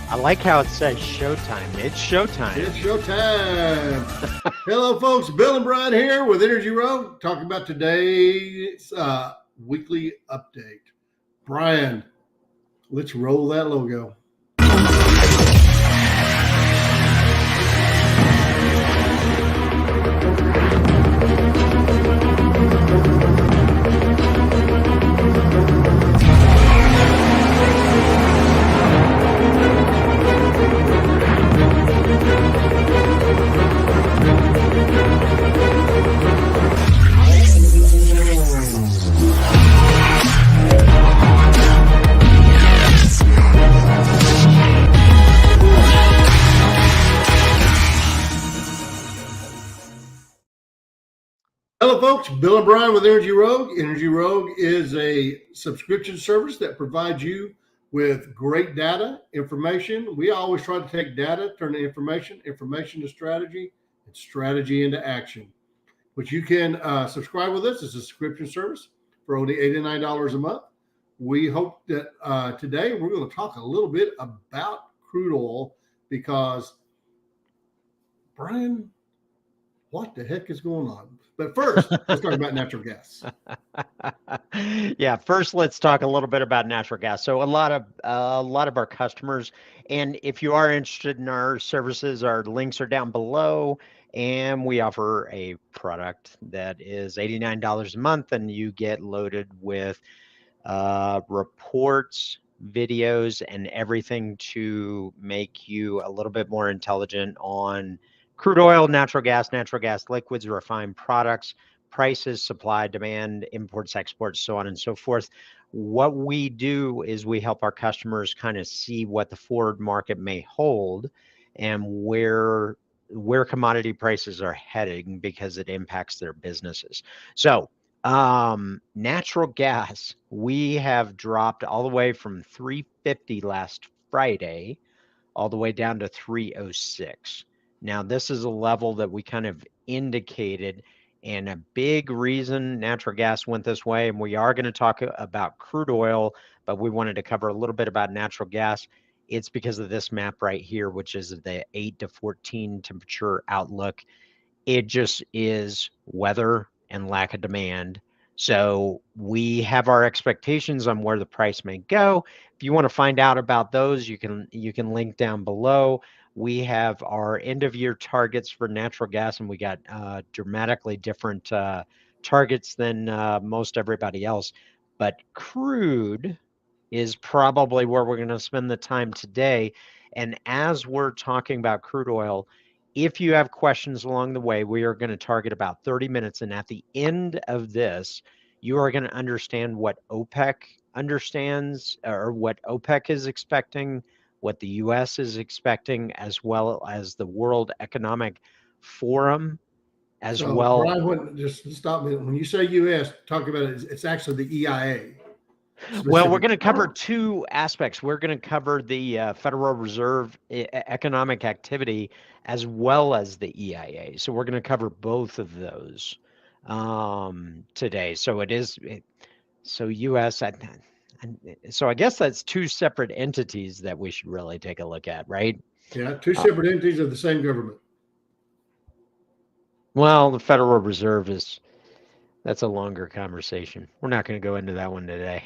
I like how it says showtime. It's showtime. It's showtime. Hello, folks. Bill and Brian here with Energy Road, talking about today's weekly update. Brian, let's roll that logo. Hello, folks. Bill and Brian with Energy Rogue. Energy Rogue is a subscription service that provides you with great data, information. We always try to take data, turn to information, information to strategy, and strategy into action. But you can subscribe with us. It's a subscription service for only $89 a month. We hope that today we're going to talk a little bit about crude oil because, Brian, what the heck is going on? But first, let's talk about natural gas. Yeah, first let's talk a little bit about natural gas. So a lot of our customers, and if you are interested in our services, our links are down below, and we offer a product that is $89 a month, and you get loaded with reports, videos, and everything to make you a little bit more intelligent on crude oil, natural gas liquids, refined products, prices, supply, demand, imports, exports, so on and so forth. What we do is we help our customers kind of see what the forward market may hold and where commodity prices are heading because it impacts their businesses. So natural gas, we have dropped all the way from 350 last Friday all the way down to 306. Now, this is a level that we kind of indicated, and a big reason natural gas went this way, and we are going to talk about crude oil, but we wanted to cover a little bit about natural gas. It's because of this map right here, which is the 8 to 14 temperature outlook. It just is weather and lack of demand. So we have our expectations on where the price may go. If you want to find out about those, you can link down below. We have our end of year targets for natural gas, and we got dramatically different targets than most everybody else. But crude is probably where we're going to spend the time today. And as we're talking about crude oil, if you have questions along the way, we are going to target about 30 minutes. And at the end of this, you are going to understand what OPEC understands or what OPEC is expecting, what the US is expecting, as well as the World Economic Forum, as So, well. Brian, just stop me. When you say U.S., talk about it. It's actually the EIA. Well, we're going to cover two aspects. We're going to cover the Federal Reserve economic activity as well as the EIA. So we're going to cover both of those today. So so U.S. So I guess that's two separate entities that we should really take a look at, right? Yeah, two separate entities of the same government. Well, the Federal Reserve that's a longer conversation. We're not going to go into that one today.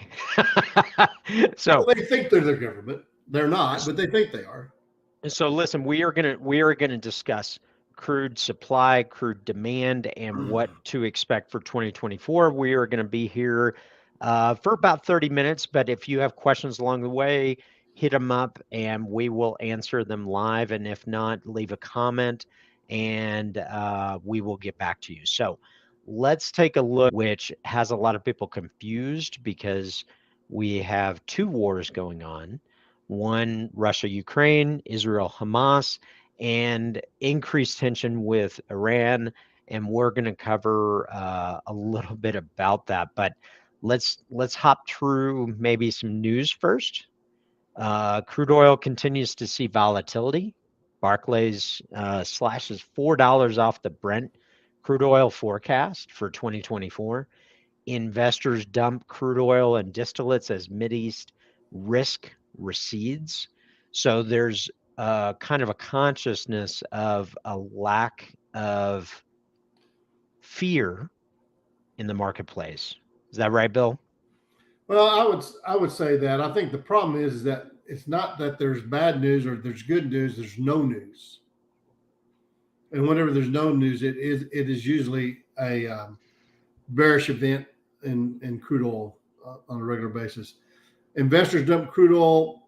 So well, they think they're the government. They're not, but they think they are. So listen, we are gonna discuss crude supply, crude demand, and what to expect for 2024. We are going to be here for about 30 minutes, but if you have questions along the way, hit them up and we will answer them live. And if not, leave a comment and we will get back to you. So let's take a look, which has a lot of people confused because we have two wars going on. One, Russia, Ukraine, Israel, Hamas, and increased tension with Iran. And we're going to cover a little bit about that. But let's hop through maybe some news first. Crude oil continues to see volatility. Barclays slashes $4 off the Brent crude oil forecast for 2024. Investors dump crude oil and distillates as Mideast risk recedes. So there's kind of a consciousness of a lack of fear in the marketplace. Is that right, Bill? Well, I would say that I think the problem is that it's not that there's bad news or there's good news. There's no news, and whenever there's no news, it is usually a bearish event in crude oil on a regular basis. Investors dump crude oil.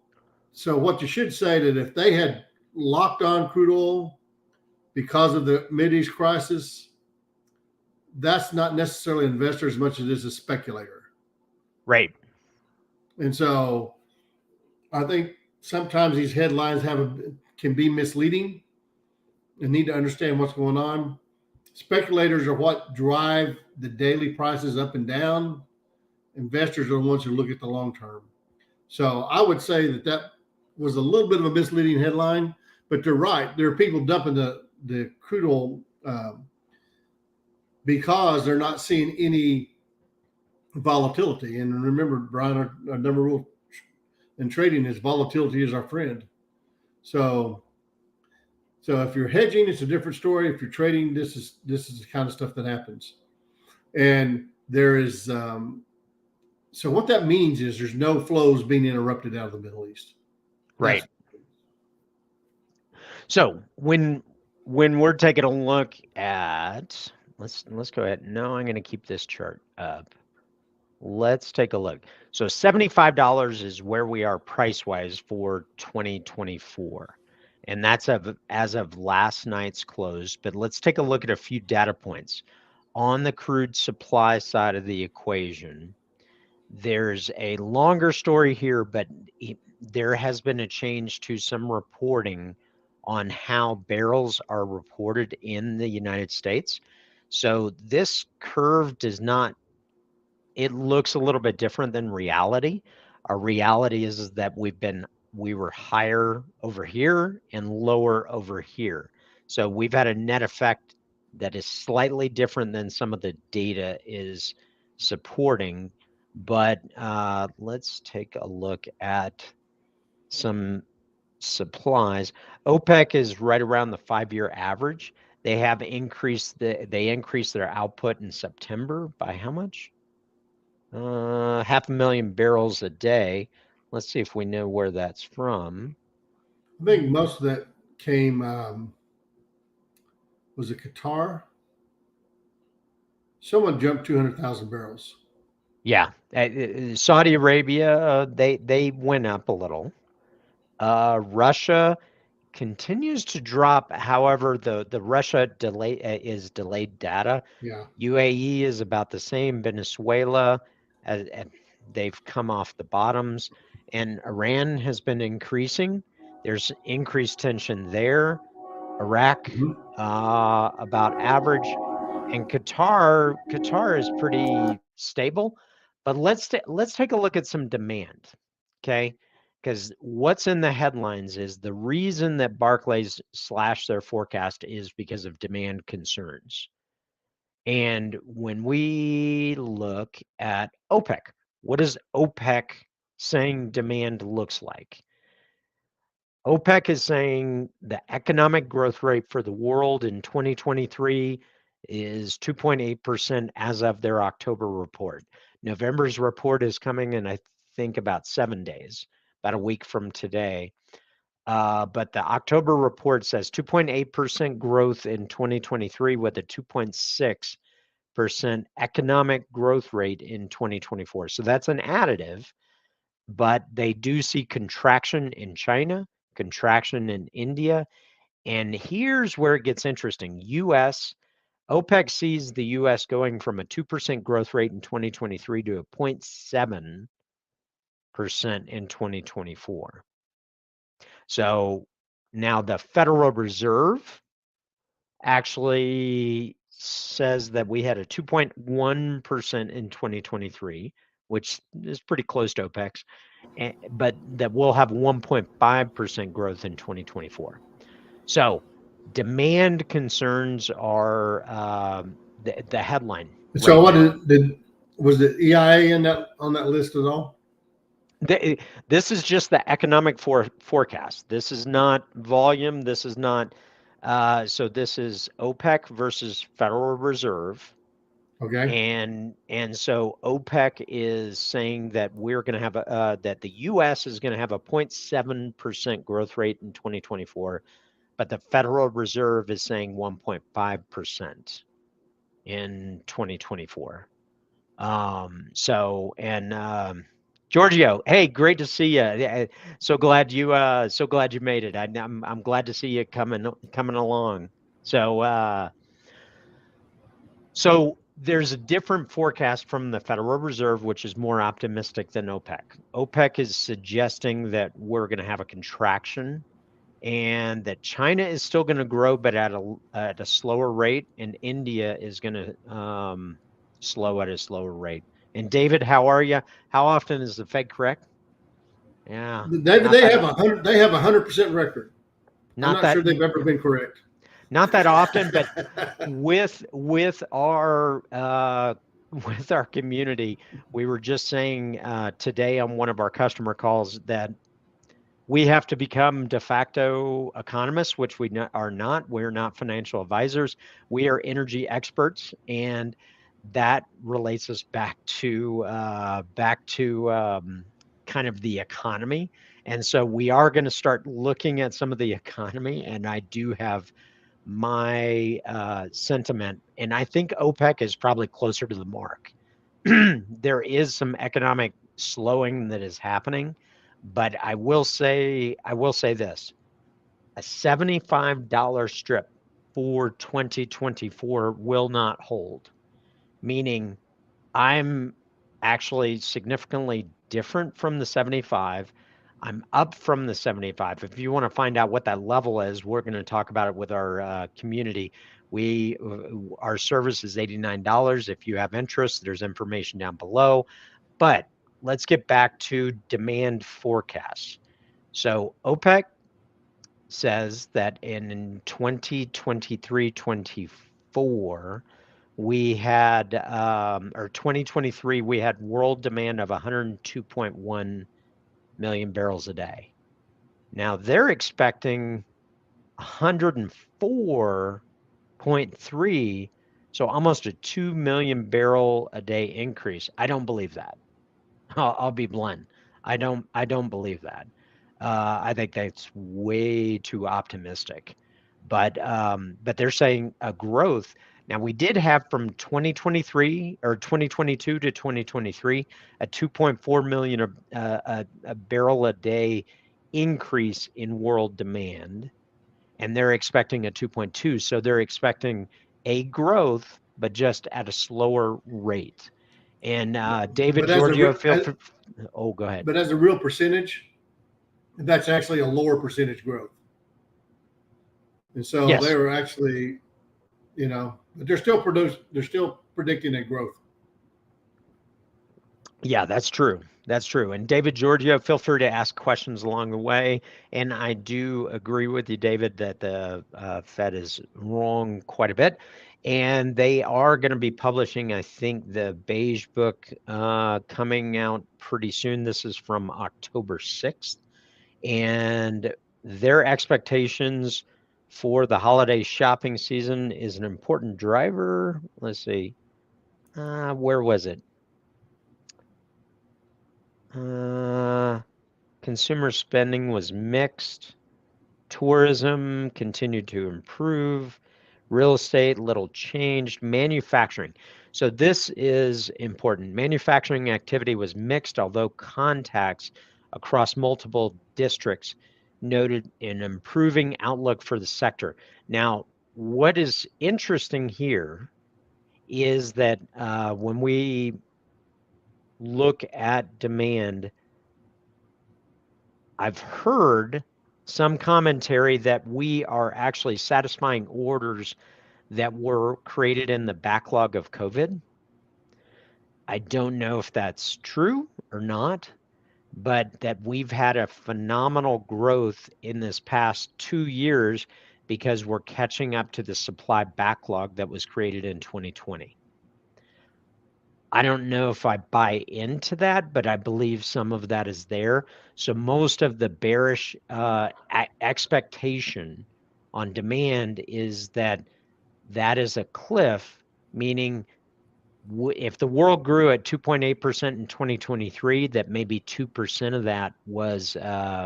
So what you should say that if they had locked on crude oil because of the Mideast crisis, that's not necessarily an investor as much as it is a speculator. Right. And so I think sometimes these headlines can be misleading and need to understand what's going on. Speculators are what drive the daily prices up and down. Investors are the ones who look at the long term. So I would say that was a little bit of a misleading headline, but they're right. There are people dumping the crude oil because they're not seeing any volatility. And remember, Brian, our number rule in trading is volatility is our friend. So if you're hedging, it's a different story. If you're trading, this is the kind of stuff that happens. And there is so what that means is there's no flows being interrupted out of the Middle East. Right. So when we're taking a look at, let's go ahead. No, I'm going to keep this chart up. Let's take a look. So $75 is where we are price-wise for 2024. And that's as of last night's close. But let's take a look at a few data points. On the crude supply side of the equation, there's a longer story here, but there has been a change to some reporting on how barrels are reported in the United States. So this curve does not, it looks a little bit different than reality. Our reality is that we were higher over here and lower over here. So we've had a net effect that is slightly different than some of the data is supporting. But let's take a look at some supplies. OPEC is right around the 5-year average. They have increased their output in September by how much? 500,000 barrels a day. Let's see if we know where that's from. I think most of that came, was it Qatar? Someone jumped 200,000 barrels. Yeah, Saudi Arabia, they went up a little. Russia continues to drop. However, the Russia delay is delayed data. Yeah. UAE is about the same. Venezuela, they've come off the bottoms, and Iran has been increasing. There's increased tension there. Iraq, about average, and Qatar is pretty stable. But let's take a look at some demand, okay? Because what's in the headlines is the reason that Barclays slashed their forecast is because of demand concerns. And when we look at OPEC, what is OPEC saying demand looks like? OPEC is saying the economic growth rate for the world in 2023 is 2.8% as of their October report. November's report is coming in, I think, about 7 days, about a week from today. But the October report says 2.8% growth in 2023 with a 2.6% economic growth rate in 2024. So that's an additive, but they do see contraction in China, contraction in India. And here's where it gets interesting. OPEC sees the US going from a 2% growth rate in 2023 to a 0.7% in 2024. So now the Federal Reserve actually says that we had a 2.1% in 2023, which is pretty close to OPEC's, but that we'll have 1.5% growth in 2024. So demand concerns are the headline. So right now. was the EIA on that list at all? This is just the economic forecast. This is not volume. This is not. So this is OPEC versus Federal Reserve. Okay. And so OPEC is saying that we're going to have that the U.S. is going to have a 0.7% growth rate in 2024, but the Federal Reserve is saying 1.5% in 2024. Giorgio, hey, great to see you. So glad you made it. I'm glad to see you coming along. So there's a different forecast from the Federal Reserve, which is more optimistic than OPEC. OPEC is suggesting that we're going to have a contraction and that China is still going to grow, but at a slower rate, and India is going to slow at a slower rate. And David, how are you? How often is the Fed correct? Yeah, David, they have 100. They have 100% record. I'm not not that sure they've ever been correct. not that often, but with our with our community, we were just saying today on one of our customer calls that we have to become de facto economists, which we are not. We're not financial advisors. We are energy experts, and that relates us back to kind of the economy. And so we are going to start looking at some of the economy, and I do have my sentiment, and I think OPEC is probably closer to the mark. There is some economic slowing that is happening, but I will say this: a $75 strip for 2024 will not hold. Meaning, I'm actually significantly different from the 75. I'm up from the 75. If you want to find out what that level is, we're going to talk about it with our community. Our service is $89. If you have interest, there's information down below. But let's get back to demand forecasts. So OPEC says that in 2023-24, we had, or 2023, we had world demand of 102.1 million barrels a day. Now they're expecting 104.3, so almost a 2 million barrel a day increase. I don't believe that. I'll be blunt. I don't believe that. I think that's way too optimistic. But they're saying a growth. Now we did have from 2023 or 2022 to 2023 a 2.4 million a barrel a day increase in world demand, and they're expecting a 2.2. So they're expecting a growth, but just at a slower rate. And David But as a Giorgio, as, oh, go ahead. but as a real percentage, that's actually a lower percentage growth. And so Yes. they're actually, but they're still predicting a growth. Yeah, that's true. That's true. And David Giorgio, feel free to ask questions along the way. And I do agree with you, David, that the Fed is wrong quite a bit. And they are going to be publishing, I think, the beige book coming out pretty soon. This is from October 6th. And their expectations for the holiday shopping season is an important driver. Let's see. Where was it? Consumer spending was mixed. Tourism continued to improve. Real estate, little changed. Manufacturing. So this is important. Manufacturing activity was mixed, although contacts across multiple districts noted an improving outlook for the sector. Now, what is interesting here is that when we look at demand, I've heard some commentary that we are actually satisfying orders that were created in the backlog of COVID. I don't know if that's true or not, but that we've had a phenomenal growth in this past 2 years because we're catching up to the supply backlog that was created in 2020. I don't know if I buy into that, but I believe some of that is there. So most of the bearish expectation on demand is that that is a cliff, meaning if the world grew at 2.8% in 2023, that maybe 2% of that was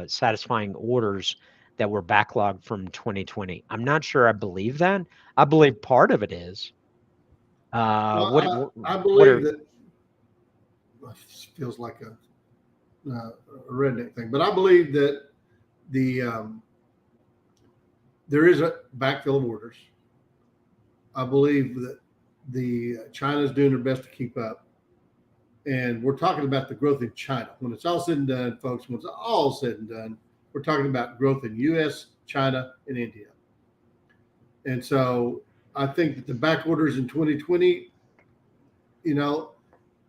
satisfying orders that were backlogged from 2020. I'm not sure I believe that. I believe part of it is. I What believe are that feels like a redneck thing, but I believe that the there is a backfill of orders. I believe that the China's doing their best to keep up. And we're talking about the growth in China. When it's all said and done, folks, when it's all said and done, we're talking about growth in US, China, and India. And so I think that the back orders in 2020, you know,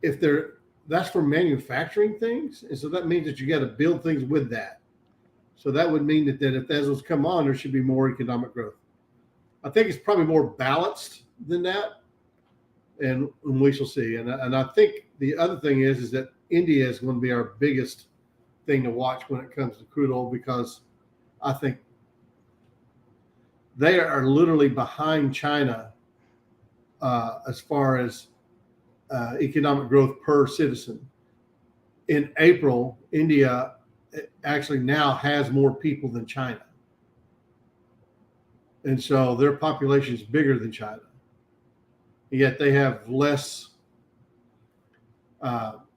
if they're that's for manufacturing things. And so that means that you got to build things with that. So that would mean that if those come on, there should be more economic growth. I think it's probably more balanced than that. And we shall see. And I think the other thing is that India is going to be our biggest thing to watch when it comes to crude oil, because I think they are literally behind China as far as economic growth per citizen. In April, India actually now has more people than China. And so their population is bigger than China. Yet they have less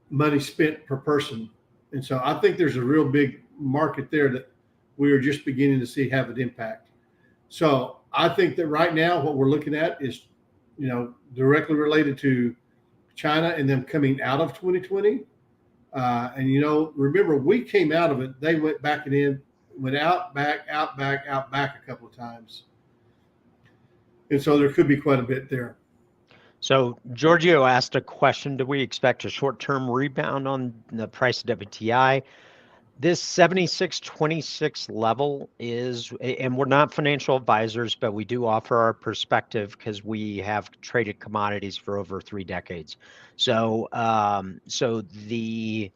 money spent per person. And so I think there's a real big market there that we are just beginning to see have an impact. So I think that right now what we're looking at is, directly related to China and them coming out of 2020. And remember, we came out of it. They went back and in, went out, back, out, back, out, back a couple of times. And so there could be quite a bit there. So Giorgio asked a question: do we expect a short-term rebound on the price of WTI? This 76.26 level is, and we're not financial advisors, but we do offer our perspective because we have traded commodities for over 3 decades. So, I'm going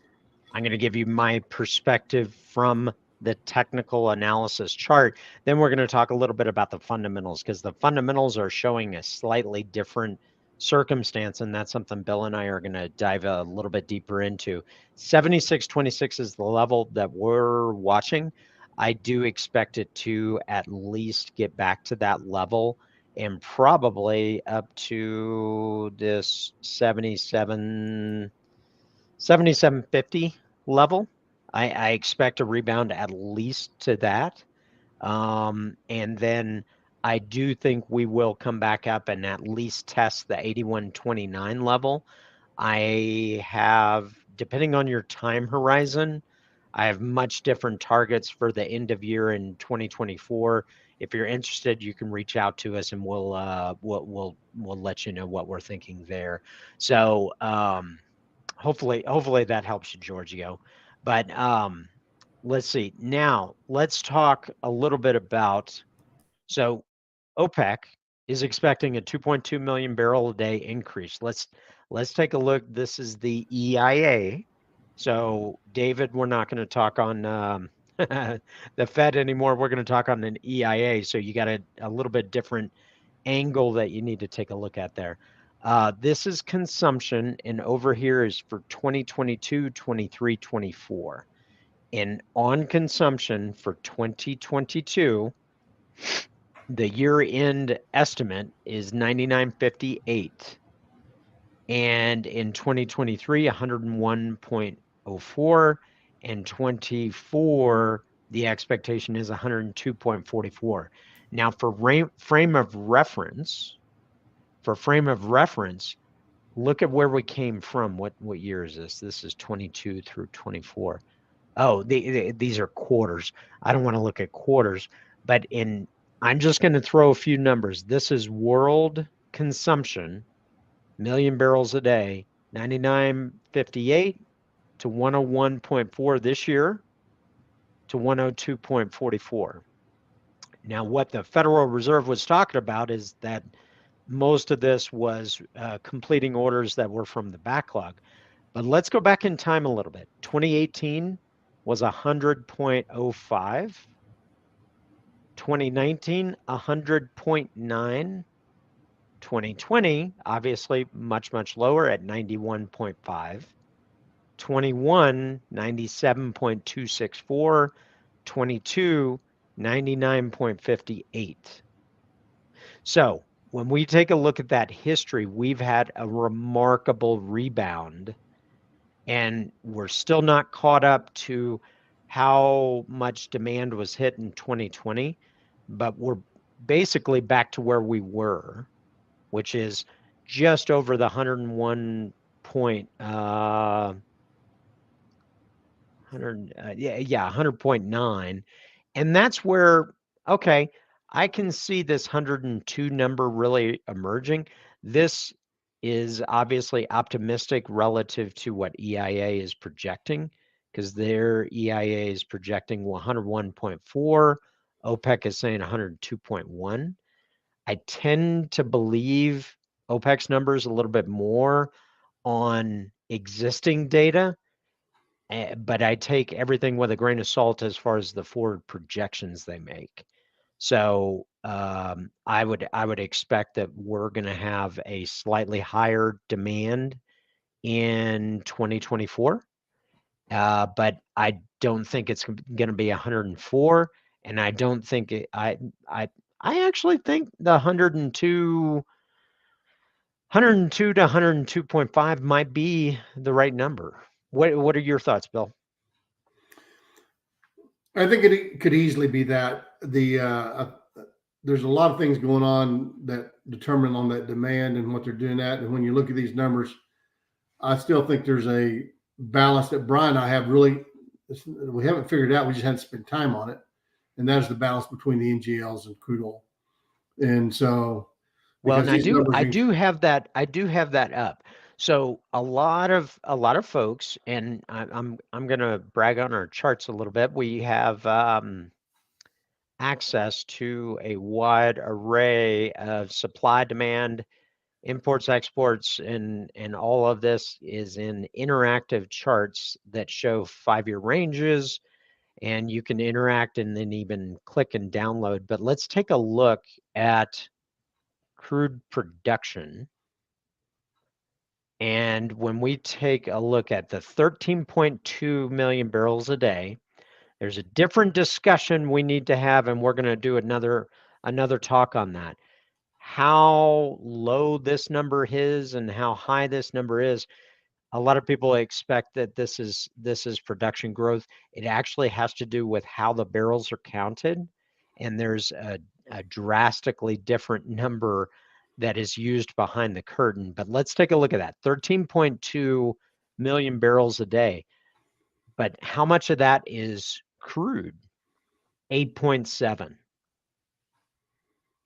to give you my perspective from the technical analysis chart. Then we're going to talk a little bit about the fundamentals, because the fundamentals are showing a slightly different circumstance, and that's something Bill and I are going to dive a little bit deeper into. 76.26 is the level that we're watching. I do expect it to at least get back to that level, and probably up to this 77.50 level. I expect a rebound at least to that. And then I do think we will come back up and at least test the 81.29 level. I have, depending on your time horizon, I have much different targets for the end of year in 2024. If you're interested, you can reach out to us and we'll let you know what we're thinking there. So hopefully that helps you, Giorgio. But let's see. Now let's talk a little bit about, so OPEC is expecting a 2.2 million barrel a day increase. Let's take a look. This is the EIA. So David, we're not going to talk on the Fed anymore. We're going to talk on an EIA. So you got a little bit different angle that you need to take a look at there. This is consumption, and over here is for 2022, 23, 24. And on consumption for 2022, the year-end estimate is 99.58. And in 2023, 101.04. And 24, the expectation is 102.44. Now, for frame of reference, look at where we came from. What year is this? This is 22 through 24. Oh, these are quarters. I don't want to look at quarters, but I'm just going to throw a few numbers. This is world consumption, million barrels a day, 99.58 to 101.4 this year to 102.44. Now, what the Federal Reserve was talking about is that most of this was completing orders that were from the backlog. But let's go back in time a little bit. 2018 was 100.05. 2019, 100.9. 2020, obviously much, much lower at 91.5. 21, 97.264. 22, 99.58. So when we take a look at that history, we've had a remarkable rebound, and we're still not caught up to how much demand was hit in 2020, but we're basically back to where we were, which is just over the 101 point, 100.9. And that's where, okay, I can see this 102 number really emerging. This is obviously optimistic relative to what EIA is projecting, because their EIA is projecting 101.4. OPEC is saying 102.1. I tend to believe OPEC's numbers a little bit more on existing data, but I take everything with a grain of salt as far as the forward projections they make. So I would expect that we're going to have a slightly higher demand in 2024, but I don't think it's going to be 104, and I don't think I actually think the 102 to 102.5 might be the right number. What are your thoughts, Bill? I think it could easily be that. There's a lot of things going on that determine on that demand and what they're doing at. And when you look at these numbers, I still think there's a balance that Brian and I have really, we haven't figured out. We just haven't spent time on it. And that is the balance between the NGLs and crude oil. And so, Well, because and these numbers, I do have that up. So a lot of folks, and I'm gonna brag on our charts a little bit. We have access to a wide array of supply, demand, imports, exports, and all of this is in interactive charts that show 5-year ranges, and you can interact and then even click and download. But let's take a look at crude production. And when we take a look at the 13.2 million barrels a day, there's a different discussion we need to have, and we're going to do another talk on that. How low this number is and how high this number is. A lot of people expect that this is production growth. It actually has to do with how the barrels are counted, and there's a drastically different number that is used behind the curtain. But let's take a look at that. 13.2 million barrels a day. But how much of that is crude? 8.7.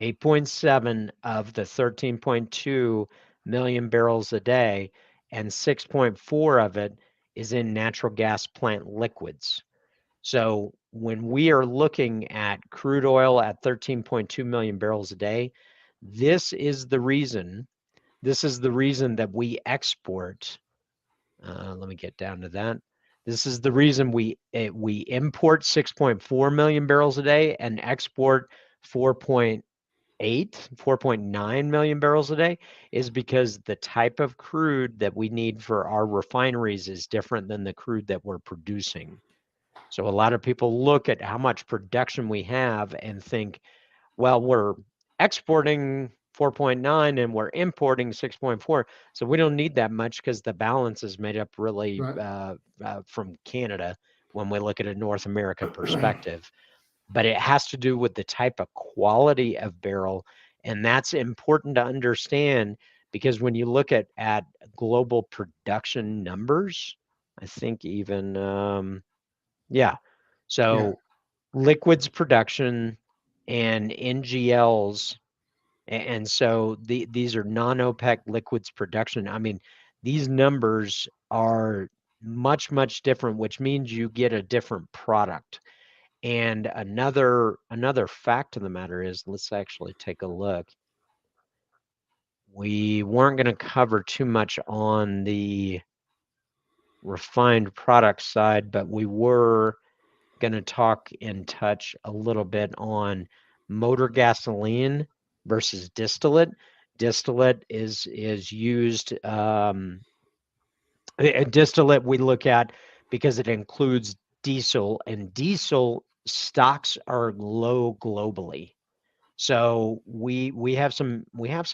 8.7 of the 13.2 million barrels a day, and 6.4 of it is in natural gas plant liquids. So when we are looking at crude oil at 13.2 million barrels a day, this is the reason that we export. Let me get down to that. This is the reason we import 6.4 million barrels a day and export 4.9 million barrels a day, is because the type of crude that we need for our refineries is different than the crude that we're producing. So a lot of people look at how much production we have and think, well, we're exporting 4.9 and we're importing 6.4. So we don't need that much because the balance is made up really right. from Canada when we look at a North America perspective. But it has to do with the type of quality of barrel. And that's important to understand, because when you look at global production numbers, I think even, yeah. Yeah. So liquids production and NGLs, and so these are non-OPEC liquids production. I mean, these numbers are much, much different, which means you get a different product. And another fact of the matter is, let's actually take a look. we weren't going to cover too much on the refined product side, but we were going to talk and touch a little bit on motor gasoline versus distillate. Distillate is used. Distillate we look at because it includes diesel, and diesel stocks are low globally. So we have some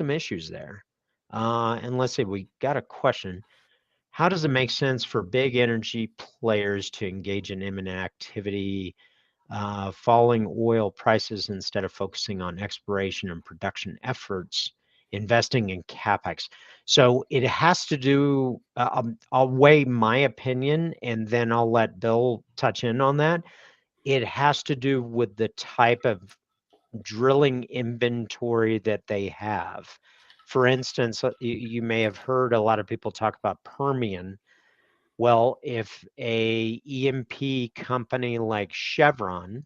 issues there. And let's see, we got a question. How does it make sense for big energy players to engage in M&A activity, falling oil prices instead of focusing on exploration and production efforts, investing in capex? So it has to do. I'll weigh my opinion, and then I'll let Bill touch in on that. It has to do with the type of drilling inventory that they have. For instance, you may have heard a lot of people talk about Permian. Well, if a E&P company like Chevron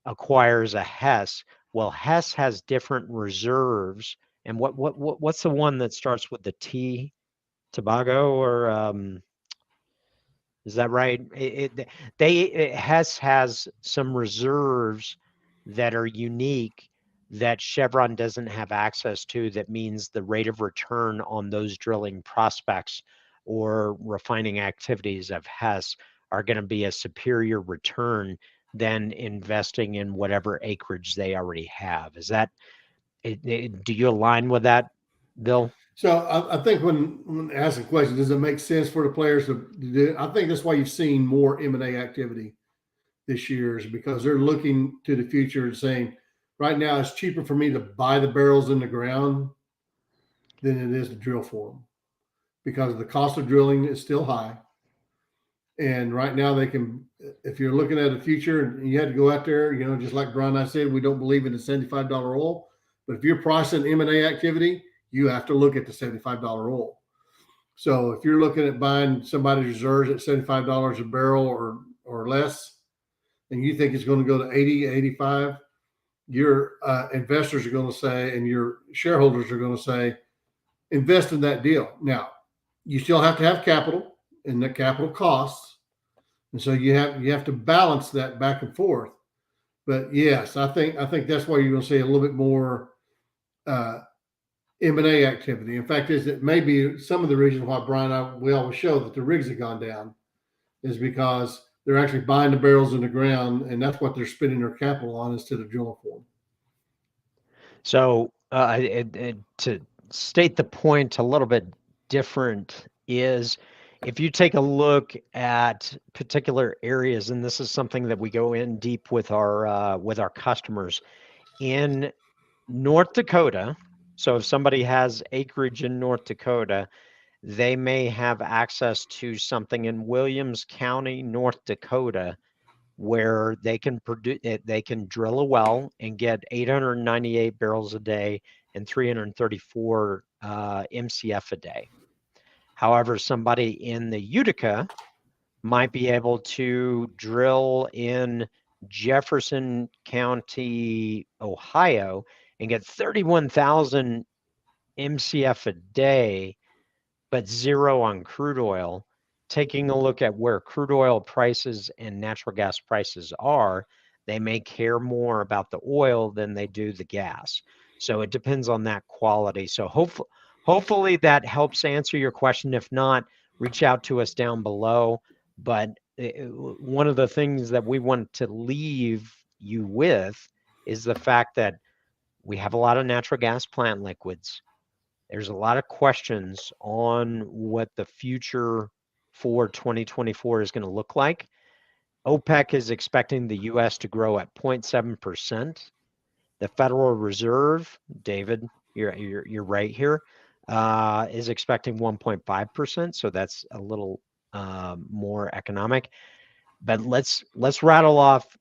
acquires a Hess, well, Hess has different reserves. And what's the one that starts with the T? Tobago or is that right? Hess has some reserves that are unique that Chevron doesn't have access to. That means the rate of return on those drilling prospects or refining activities of Hess are going to be a superior return than investing in whatever acreage they already have. Is that, do you align with that, Bill? So I think when asking questions, does it make sense for the players to do it? I think that's why you've seen more M&A activity this year, is because they're looking to the future and saying, right now it's cheaper for me to buy the barrels in the ground than it is to drill for them, because the cost of drilling is still high. And right now they can, if you're looking at a future and you had to go out there, just like Brian and I said, we don't believe in the $75 oil. But if you're pricing M&A activity, you have to look at the $75 oil. So if you're looking at buying somebody's reserves at $75 a barrel or less, and you think it's going to go to 80, 85, your investors are going to say, and your shareholders are going to say, invest in that deal. Now, you still have to have capital, and the capital costs. And so you have to balance that back and forth. But yes, I think that's why you're going to see a little bit more M&A activity. In fact, is it may be some of the reasons why Brian and we always show that the rigs have gone down is because they're actually buying the barrels in the ground, and that's what they're spending their capital on instead of drilling for them. So to state the point a little bit different is, if you take a look at particular areas, and this is something that we go in deep with our customers in North Dakota. So if somebody has acreage in North Dakota, they may have access to something in Williams County, North Dakota, where they can drill a well and get 898 barrels a day and 334 MCF a day. However, somebody in the Utica might be able to drill in Jefferson County, Ohio, and get 31,000 MCF a day, but zero on crude oil. Taking a look at where crude oil prices and natural gas prices are, they may care more about the oil than they do the gas. So it depends on that quality. So hopefully that helps answer your question. If not, reach out to us down below. But one of the things that we want to leave you with is the fact that we have a lot of natural gas plant liquids. There's a lot of questions on what the future for 2024 is going to look like. OPEC is expecting the U.S. to grow at 0.7%. The Federal Reserve, David, you're right here, is expecting 1.5%. So that's a little more economic. But let's rattle off.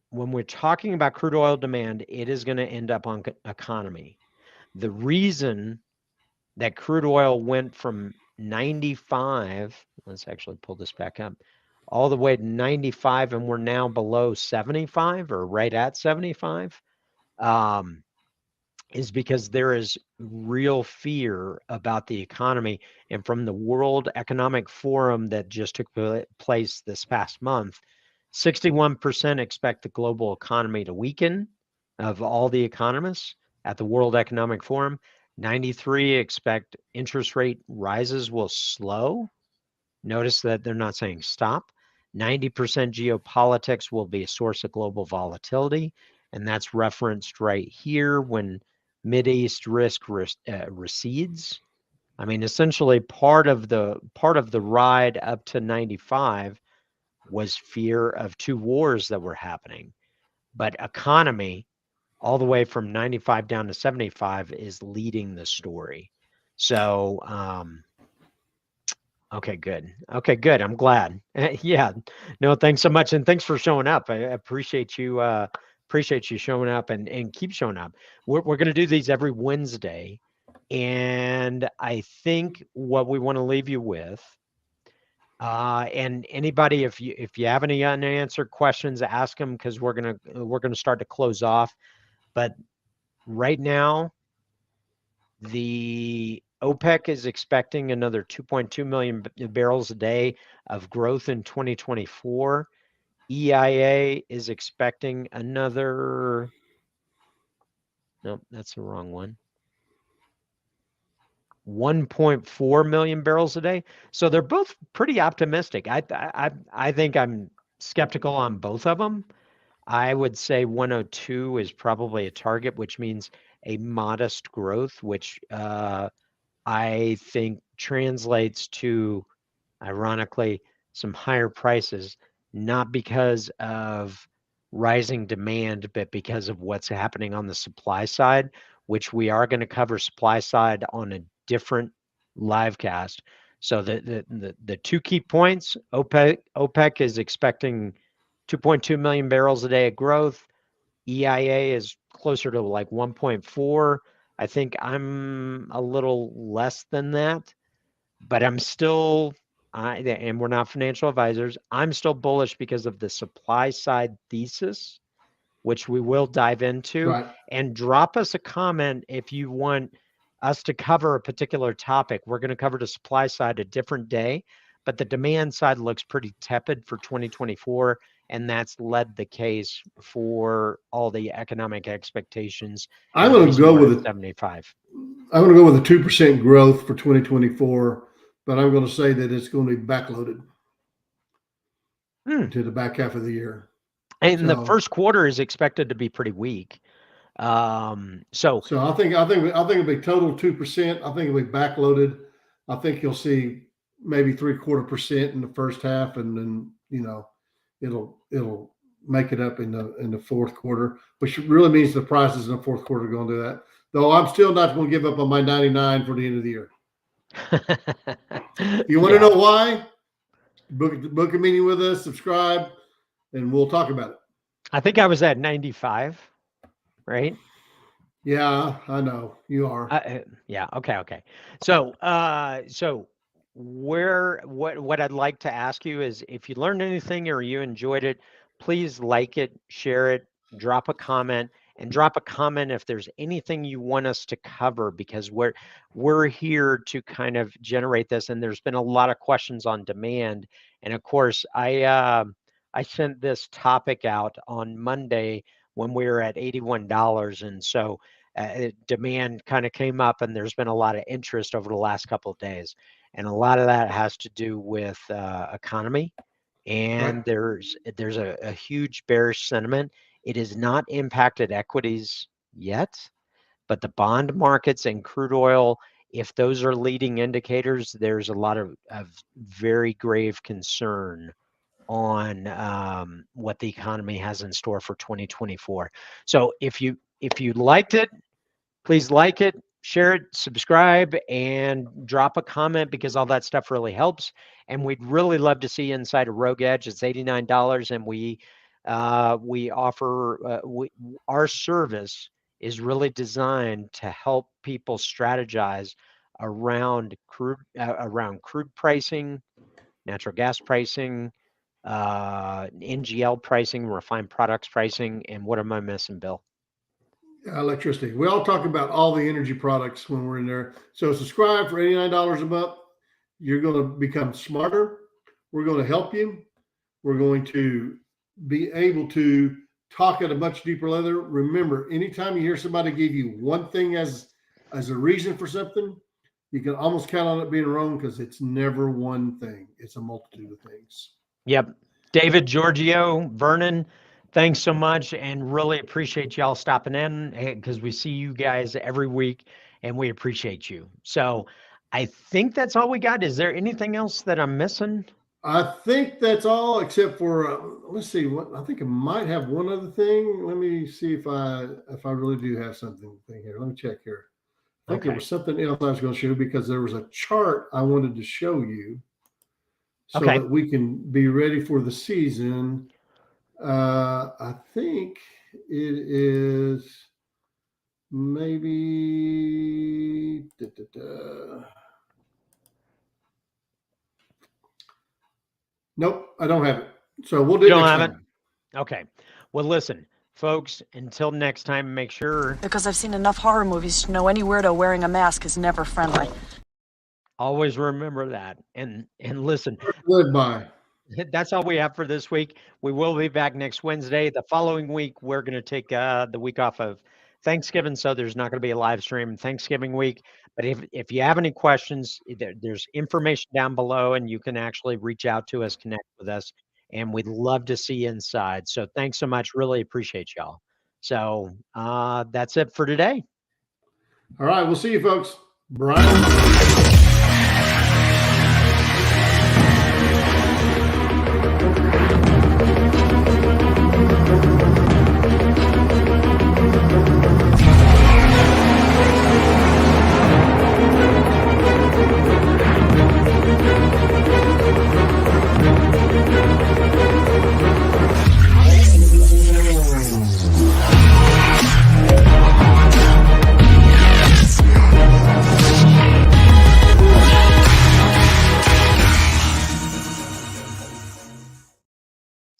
When we're talking about crude oil demand, it is going to end up on economy. The reason that crude oil went from 95, let's actually pull this back up, all the way to 95, and we're now below 75 or right at 75. is because there is real fear about the economy. And from the World Economic Forum that just took place this past month, 61% expect the global economy to weaken of all the economists at the World Economic Forum. 93 expect interest rate rises will slow. Notice that they're not saying stop. 90% geopolitics will be a source of global volatility. And that's referenced right here when Mideast risk recedes. I mean, essentially part of the ride up to 95 was fear of two wars that were happening. But economy, all the way from 95 down to 75, is leading the story. So, okay, good. Okay, good. I'm glad. Yeah. No, thanks so much. And thanks for showing up. I appreciate you showing up and keep showing up. We're gonna do these every Wednesday. And I think what we want to leave you with, and anybody, if you have any unanswered questions, ask them because we're gonna start to close off. But right now, the OPEC is expecting another 2.2 million barrels a day of growth in 2024. EIA is expecting another, nope, that's the wrong one. 1.4 million barrels a day. So they're both pretty optimistic. I think I'm skeptical on both of them. I would say 102 is probably a target, which means a modest growth, which I think translates to, ironically, some higher prices, not because of rising demand, but because of what's happening on the supply side, which we are going to cover supply side on a different live cast. So the two key points, OPEC is expecting 2.2 million barrels a day of growth. EIA is closer to like 1.4. I think I'm a little less than that, but I'm still, and we're not financial advisors, I'm still bullish because of the supply side thesis, which we will dive into. Right. And drop us a comment if you want us to cover a particular topic. We're going to cover the supply side a different day, but the demand side looks pretty tepid for 2024. And that's led the case for all the economic expectations I'm and the going to reason go we're with at it. 75. I'm going to go with a 2% growth for 2024, but I'm going to say that it's going to be backloaded Hmm. to the back half of the year. And the So, first quarter is expected to be pretty weak. So so I think it'll be total 2%. I think it'll be backloaded. I think you'll see maybe 3/4% in the first half, and then it'll make it up in the fourth quarter, which really means the prices in the fourth quarter are going to do that. Though I'm still not going to give up on my 99 for the end of the year. You want to yeah, know why? Book a meeting with us, subscribe, and we'll talk about it. I think I was at 95, right? Yeah, I know you are. Yeah, okay. So what I'd like to ask you is if you learned anything or you enjoyed it, please like it, share it, drop a comment, and drop a comment if there's anything you want us to cover because we're here to kind of generate this. And there's been a lot of questions on demand, and of course I sent this topic out on Monday when we were at $81, and so demand kind of came up, and there's been a lot of interest over the last couple of days, and a lot of that has to do with economy. Right. And there's a huge bearish sentiment. It has not impacted equities yet, but the bond markets and crude oil, if those are leading indicators, there's a lot of very grave concern on what the economy has in store for 2024. So if you liked it, please like it, share it, subscribe, and drop a comment because all that stuff really helps. And we'd really love to see you inside of Rogue Edge. It's $89, and we offer our service is really designed to help people strategize around crude pricing, natural gas pricing, NGL pricing, refined products pricing, and what am I missing, Bill? Electricity. We all talk about all the energy products when we're in there. So subscribe for $89 a month. You're going to become smarter. We're going to help you. We're going to be able to talk at a much deeper level. Remember, anytime you hear somebody give you one thing as a reason for something, you can almost count on it being wrong because it's never one thing. It's a multitude of things. Yep. David, Giorgio, Vernon, thanks so much, and really appreciate y'all stopping in because we see you guys every week, and we appreciate you. So I think that's all we got. Is there anything else that I'm missing? I think that's all, except for let's see. What I think I might have one other thing. Let me see if I really do have something here. Let me check here. I think there was something else I was going to show because there was a chart I wanted to show you so that we can be ready for the season. I think it is maybe. Nope, I don't have it. So we'll do it next time. Okay. Well, listen, folks, until next time, make sure. Because I've seen enough horror movies to know any weirdo wearing a mask is never friendly. Always remember that. And listen. Goodbye. That's all we have for this week. We will be back next Wednesday. The following week, we're going to take the week off of Thanksgiving, so there's not going to be a live stream Thanksgiving week. But if you have any questions, there's information down below, and you can actually reach out to us, connect with us, and we'd love to see you inside. So thanks so much. Really appreciate y'all. So that's it for today. All right. We'll see you, folks. Brian.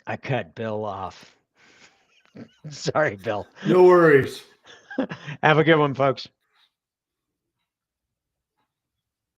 I cut Bill off. Sorry, Bill. No worries. Have a good one, folks.